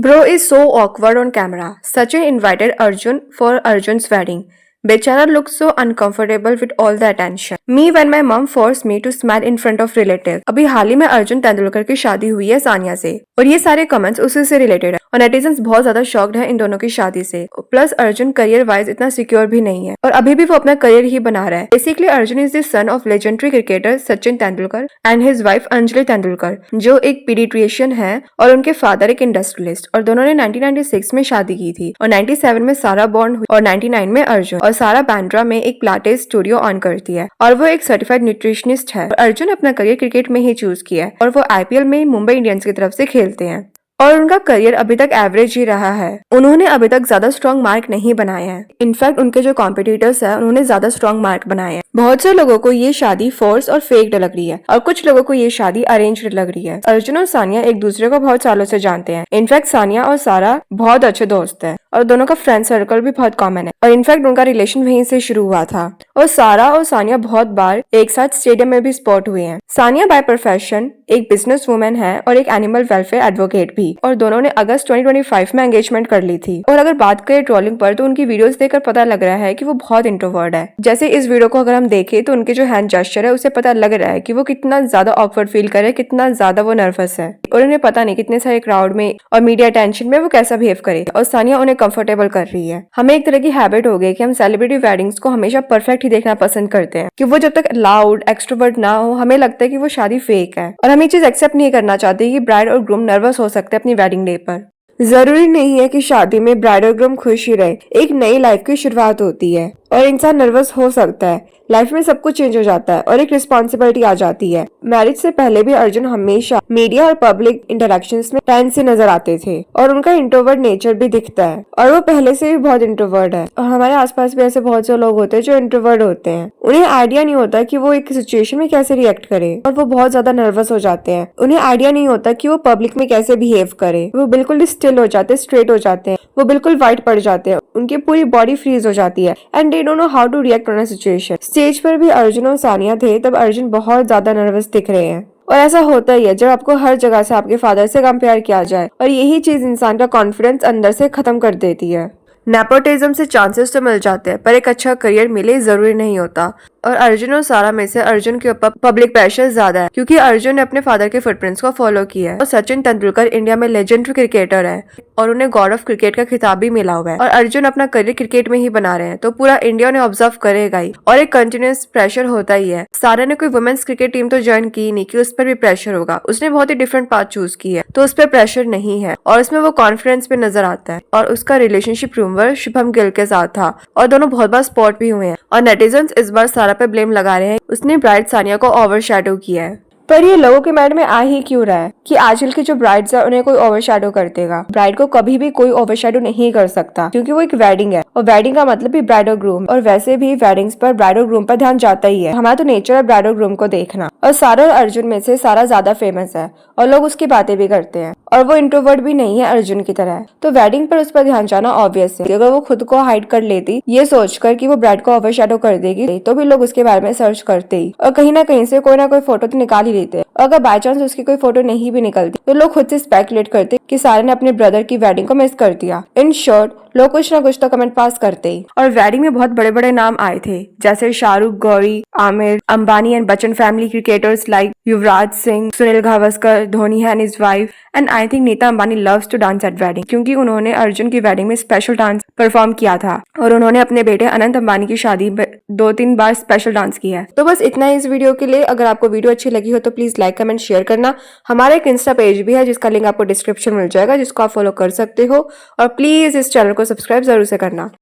Bro is so awkward on camera. Sachin invited Arjun for Arjun's wedding. Bechara looks so uncomfortable with all the attention. Me when my mom forced me to smile in front of relatives. अभी हाल ही में अर्जुन तेंदुलकर की शादी हुई है सानिया से और ये सारे कमेंट्स उसी से रिलेटेड है और नेटिजन्स बहुत ज्यादा शॉक्ड हैं इन दोनों की शादी से। प्लस अर्जुन करियर वाइज इतना सिक्योर भी नहीं है और अभी भी वो अपना करियर ही बना रहा है। Basically Arjun is the son of legendary cricketer Sachin Tendulkar and his wife Anjali Tendulkar जो एक पीडियाट्रिशियन है और उनके फादर एक इंडस्ट्रियलिस्ट और दोनों ने 1996 में शादी की थी और 97 में सारा बॉर्न हुई और 99 में अर्जुन और सारा बांद्रा में एक पिलाटेस स्टूडियो ऑन करती है और वो एक सर्टिफाइड न्यूट्रिशनिस्ट है। अर्जुन अपना करियर क्रिकेट में ही चूज किया है और वो आईपीएल में मुंबई इंडियंस की तरफ से खेलते हैं और उनका करियर अभी तक एवरेज ही रहा है। उन्होंने अभी तक ज्यादा स्ट्रॉन्ग मार्क नहीं बनाए हैं। इनफैक्ट उनके जो कॉम्पिटिटर्स हैं उन्होंने ज्यादा स्ट्रॉन्ग मार्क बनाए हैं। बहुत से लोगों को ये शादी फोर्स और फेक्ड लग रही है और कुछ लोगों को ये शादी अरेंज्ड लग रही है। अर्जुन और सानिया एक दूसरे को बहुत सालों से जानते हैं। इनफैक्ट सानिया और सारा बहुत अच्छे दोस्त हैं और दोनों का फ्रेंड सर्कल भी बहुत कॉमन है और इनफैक्ट उनका रिलेशन वहीं से शुरू हुआ था और सारा और सानिया बहुत बार एक साथ स्टेडियम में भी स्पॉट हुए हैं। सानिया बाय प्रोफेशन एक बिजनेस वुमेन है और एक एनिमल वेलफेयर एडवोकेट भी और दोनों ने अगस्त 2025 में एंगेजमेंट कर ली थी। और अगर बात करें ट्रोलिंग पर तो उनकी वीडियोस देखकर पता लग रहा है कि वो बहुत इंट्रोवर्ट है। जैसे इस वीडियो को अगर हम देखें तो उनके जो हैंड जेस्चर है उससे पता लग रहा है कि वो कितना ज्यादा ऑकवर्ड फील कर रहे हैं, कितना ज्यादा वो नर्वस है और उन्हें पता नहीं कितने सारे क्राउड में और मीडिया अटेंशन में वो कैसा बिहेव करे और सानिया उन्हें कंफर्टेबल कर रही है। हमें एक तरह की हैबिट हो गई कि हम सेलिब्रिटी वेडिंग्स को हमेशा परफेक्ट ही देखना पसंद करते हैं कि वो जब तक लाउड एक्सट्रोवर्ट ना हो हमें लगता है कि वो शादी फेक है और हम ये चीज एक्सेप्ट नहीं करना चाहते कि ब्राइड और ग्रूम नर्वस हो सकते हैं अपनी वेडिंग डे पर। जरूरी नहीं है कि शादी में ब्राइड और ग्रूम खुश ही रहे, एक नई लाइफ की शुरुआत होती है और इंसान नर्वस हो सकता है। लाइफ में सब कुछ चेंज हो जाता है और एक रिस्पॉन्सिबिलिटी आ जाती है। मैरिज से पहले भी अर्जुन हमेशा मीडिया और पब्लिक इंटरेक्शंस में टेंस से नजर आते थे और उनका इंट्रोवर्ट नेचर भी दिखता है और वो पहले से भी बहुत इंट्रोवर्ट है और हमारे आसपास भी ऐसे बहुत से लोग होते हैं जो इंट्रोवर्ट होते हैं। उन्हें आइडिया नहीं होता कि वो एक सिचुएशन में कैसे रिएक्ट करे और वो बहुत ज्यादा नर्वस हो जाते हैं। उन्हें आइडिया नहीं होता कि वो पब्लिक में कैसे बिहेव करे। वो बिल्कुल स्टिल हो जाते हैं, स्ट्रेट हो जाते हैं, वो बिल्कुल व्हाइट पड़ जाते हैं, उनकी पूरी बॉडी फ्रीज हो जाती है and they don't know how to react on a situation. Stage पर भी अर्जुन और सानिया थे तब अर्जुन बहुत ज्यादा नर्वस दिख रहे हैं और ऐसा होता ही है जब आपको हर जगह से आपके फादर से कंपेयर किया जाए और यही चीज इंसान का कॉन्फिडेंस अंदर से खत्म कर देती है। नेपोटिज्म से चांसेस तो मिल जाते हैं पर एक अच्छा करियर मिले जरूरी नहीं होता और अर्जुन और सारा में से अर्जुन के ऊपर पब्लिक प्रेशर ज्यादा है क्योंकि अर्जुन ने अपने फादर के फुटप्रिंट्स को फॉलो किया है और सचिन तेंदुलकर इंडिया में लेजेंडरी क्रिकेटर है और उन्हें गॉड ऑफ क्रिकेट का खिताब भी मिला हुआ है और अर्जुन अपना करियर क्रिकेट में ही बना रहे हैं तो पूरा इंडिया उन्हें ऑब्जर्व करेगा ही और एक कंटिन्यूअस प्रेशर होता ही है। सारा ने कोई वुमेन्स क्रिकेट टीम तो ज्वाइन की नहीं कि उस पर भी प्रेशर होगा। उसने बहुत ही डिफरेंट पाथ चूज की है तो उस पर प्रेशर नहीं है और उसमें वो कॉन्फिडेंस पे नजर आता है और उसका रिलेशनशिप रूमर शुभम गिल के साथ था और दोनों बहुत बार स्पॉट भी हुए हैं और नेटिजन्स इस बार सारा पे ब्लेम लगा रहे हैं उसने ब्राइड सानिया को ओवरशैडो किया है। पर ये लोगों के माइंड में आ ही क्यों रहा है कि आजकल की जो ब्राइड्स है उन्हें कोई ओवरशैडो कर देगा। ब्राइड को कभी भी कोई ओवरशैडो नहीं कर सकता क्योंकि वो एक वेडिंग है और वेडिंग का मतलब भी ब्राइड और ग्रूम और वैसे भी वेडिंग्स पर ब्राइड और ग्रूम पर ध्यान जाता ही है। हमारा तो नेचर है ब्राइड और ग्रूम को देखना और सारा और अर्जुन में से सारा ज्यादा फेमस है और लोग उसकी बातें भी करते हैं और वो इंट्रोवर्ट भी नहीं है अर्जुन की तरह तो वेडिंग पर उस पर ध्यान जाना ऑब्वियस है। अगर वो खुद को हाइड कर लेती ये सोचकर कि वो ब्राइड को ओवरशैडो कर देगी तो भी लोग उसके बारे में सर्च करते ही और कहीं ना कहीं से कोई ना कोई फोटो तो निकाल ही लेते। अगर बाय चांस उसकी कोई फोटो नहीं भी निकलती तो लोग खुद से स्पेकुलेट करते कि सारे ने अपने ब्रदर की वेडिंग को मिस कर दिया। इन शॉर्ट लोग कुछ ना कुछ तो कमेंट पास करते ही और वेडिंग में बहुत बड़े बड़े नाम आए थे जैसे Shahrukh, Gauri, Aamir, Ambani and Bachchan family cricketers like Yuvraj Singh, Sunil Gavaskar, Dhoni and his wife and I think Nita Ambani loves to dance at wedding क्योंकि उन्होंने अर्जुन की वेडिंग में स्पेशल डांस परफॉर्म किया था और उन्होंने अपने बेटे अनंत अंबानी की शादी में 2-3 बार स्पेशल डांस किया है। तो बस इतना ही इस वीडियो के लिए। अगर आपको वीडियो अच्छी लगी हो तो प्लीज लाइक कमेंट शेयर करना। हमारा एक इंस्टा पेज भी है जिसका लिंक आपको डिस्क्रिप्शन मिल जाएगा जिसको आप फॉलो कर सकते हो और प्लीज इस चैनल को सब्सक्राइब जरूर से करना।